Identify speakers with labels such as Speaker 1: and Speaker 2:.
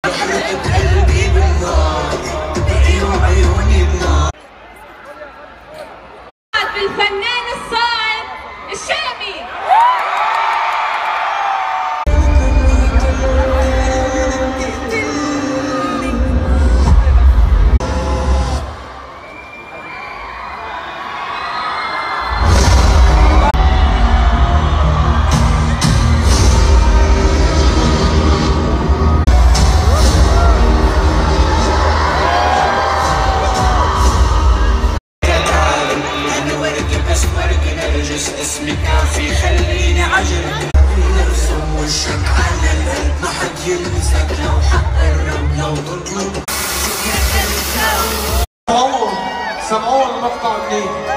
Speaker 1: حرقت قلبي بالنار بقي وعيوني بنار.
Speaker 2: بالفنان الصاعد الشامي.
Speaker 1: اسمي كافي خليني عجل نرسم وشك على القلب ما حد يلمسك لو حقرب لو تطلب. سمعوا المقطع منين؟